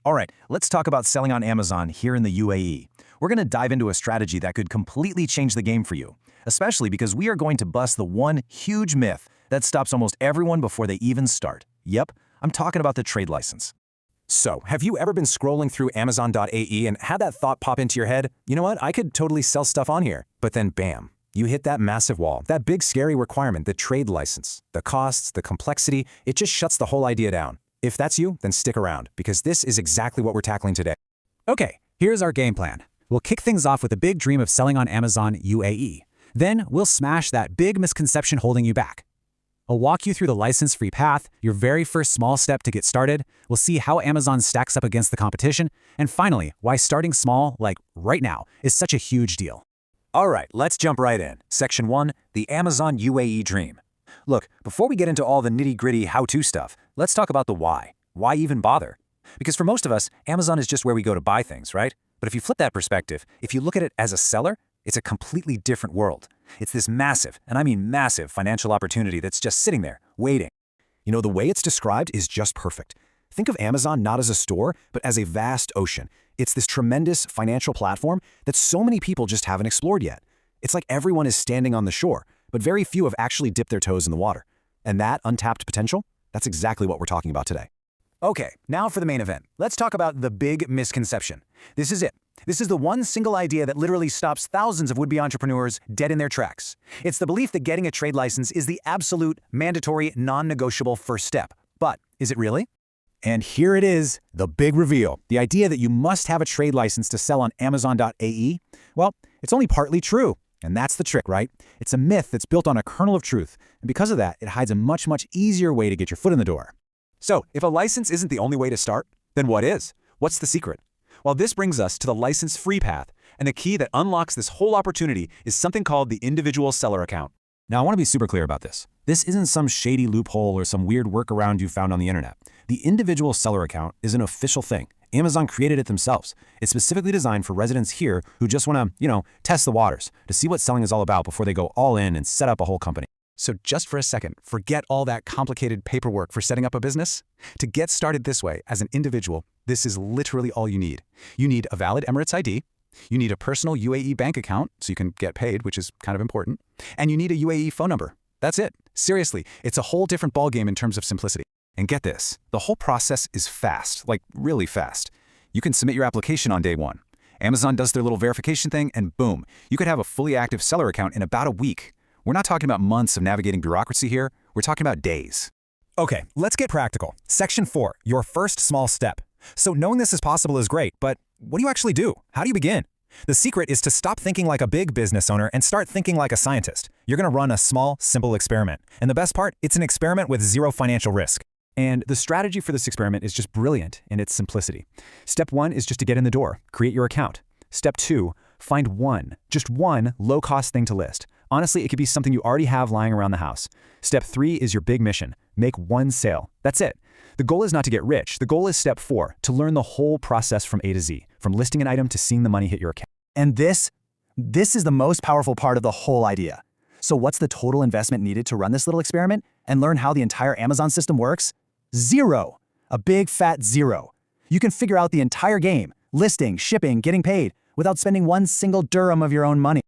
All right, let's talk about selling on Amazon here in the UAE. We're going to dive into a strategy that could completely change the game for you, especially because we are going to bust the one huge myth that stops almost everyone before they even start. Yep, I'm talking about the trade license. So, have you ever been scrolling through Amazon.ae and had that thought pop into your head? You know what, I could totally sell stuff on here. But then bam, you hit that massive wall, that big scary requirement, the trade license. The costs, the complexity, it just shuts the whole idea down. If that's you, then stick around, because this is exactly what we're tackling today. Okay, here's our game plan. We'll kick things off with a big dream of selling on Amazon UAE. Then we'll smash that big misconception holding you back. I'll walk you through the license-free path, your very first small step to get started. We'll see how Amazon stacks up against the competition. And finally, why starting small, like right now, is such a huge deal. All right, let's jump right in. Section 1, the Amazon UAE dream. Look, before we get into all the nitty-gritty how-to stuff, let's talk about the why. Why even bother? Because for most of us, Amazon is just where we go to buy things, right? But if you flip that perspective, if you look at it as a seller, it's a completely different world. It's this massive, and I mean massive, financial opportunity that's just sitting there, waiting. You know, the way it's described is just perfect. Think of Amazon not as a store, but as a vast ocean. It's this tremendous financial platform that so many people just haven't explored yet. It's like everyone is standing on the shore, but very few have actually dipped their toes in the water. And that untapped potential, that's exactly what we're talking about today. Okay, now for the main event. Let's talk about the big misconception. This is it. This is the one single idea that literally stops thousands of would-be entrepreneurs dead in their tracks. It's the belief that getting a trade license is the absolute, mandatory, non-negotiable first step. But is it really? And here it is, the big reveal. The idea that you must have a trade license to sell on Amazon.ae, well, it's only partly true. And that's the trick, right? It's a myth that's built on a kernel of truth. And because of that, it hides a much, much easier way to get your foot in the door. So, if a license isn't the only way to start, then what is? What's the secret? Well, this brings us to the license-free path. And the key that unlocks this whole opportunity is something called the individual seller account. Now, I want to be super clear about this. This isn't some shady loophole or some weird workaround you found on the internet. The individual seller account is an official thing. Amazon created it themselves. It's specifically designed for residents here who just want to, test the waters to see what selling is all about before they go all in and set up a whole company. So just for a second, forget all that complicated paperwork for setting up a business. To get started this way as an individual, this is literally all you need. You need a valid Emirates ID. You need a personal UAE bank account so you can get paid, which is kind of important. And you need a UAE phone number. That's it. Seriously, it's a whole different ballgame in terms of simplicity. And get this, the whole process is fast, like really fast. You can submit your application on day one. Amazon does their little verification thing, and boom, you could have a fully active seller account in about a week. We're not talking about months of navigating bureaucracy here. We're talking about days. Okay, let's get practical. Section 4, your first small step. So knowing this is possible is great, but what do you actually do? How do you begin? The secret is to stop thinking like a big business owner and start thinking like a scientist. You're going to run a small, simple experiment. And the best part, it's an experiment with zero financial risk. And the strategy for this experiment is just brilliant in its simplicity. Step 1 is just to get in the door, create your account. Step 2, find just one low-cost thing to list. Honestly, it could be something you already have lying around the house. Step 3 is your big mission. Make one sale. That's it. The goal is not to get rich. The goal is step 4, to learn the whole process from A to Z, from listing an item to seeing the money hit your account. And this is the most powerful part of the whole idea. So what's the total investment needed to run this little experiment and learn how the entire Amazon system works? Zero. A big fat zero. You can figure out the entire game, listing, shipping, getting paid, without spending one single dirham of your own money.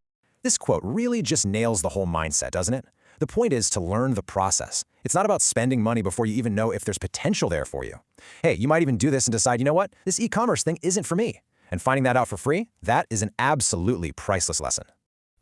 This quote really just nails the whole mindset, doesn't it? The point is to learn the process. It's not about spending money before you even know if there's potential there for you. Hey, you might even do this and decide, you know what, this e-commerce thing isn't for me. And finding that out for free, that is an absolutely priceless lesson.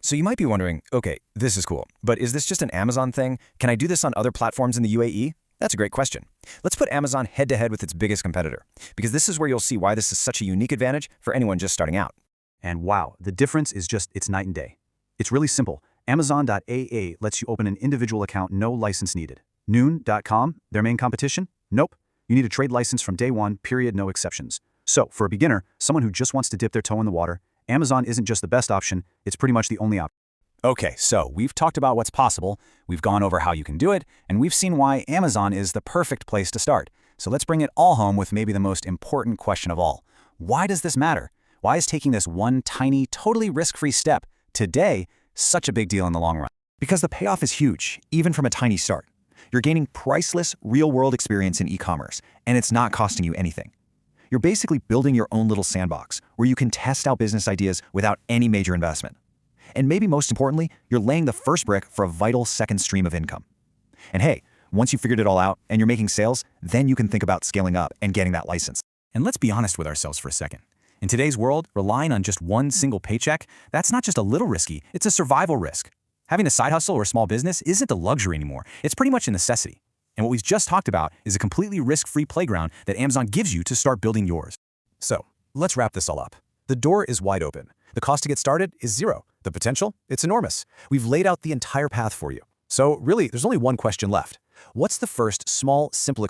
So you might be wondering, okay, this is cool, but is this just an Amazon thing? Can I do this on other platforms in the UAE? That's a great question. Let's put Amazon head-to-head with its biggest competitor, because this is where you'll see why this is such a unique advantage for anyone just starting out. And wow, the difference is it's night and day. It's really simple. Amazon.ae lets you open an individual account, no license needed. Noon.com, their main competition? Nope. You need a trade license from day one, period, no exceptions. So, for a beginner, someone who just wants to dip their toe in the water, Amazon isn't just the best option, it's pretty much the only option. Okay, so we've talked about what's possible, we've gone over how you can do it, and we've seen why Amazon is the perfect place to start. So let's bring it all home with maybe the most important question of all. Why does this matter? Why is taking this one tiny, totally risk-free step today such a big deal in the long run? Because the payoff is huge, even from a tiny start. You're gaining priceless, real-world experience in e-commerce, and it's not costing you anything. You're basically building your own little sandbox where you can test out business ideas without any major investment. And maybe most importantly, you're laying the first brick for a vital second stream of income. And hey, once you've figured it all out and you're making sales, then you can think about scaling up and getting that license. And let's be honest with ourselves for a second. In today's world, relying on just one single paycheck, that's not just a little risky, it's a survival risk. Having a side hustle or a small business isn't a luxury anymore, it's pretty much a necessity. And what we've just talked about is a completely risk-free playground that Amazon gives you to start building yours. So, let's wrap this all up. The door is wide open. The cost to get started is zero. The potential? It's enormous. We've laid out the entire path for you. So really, there's only one question left. What's the first small, simple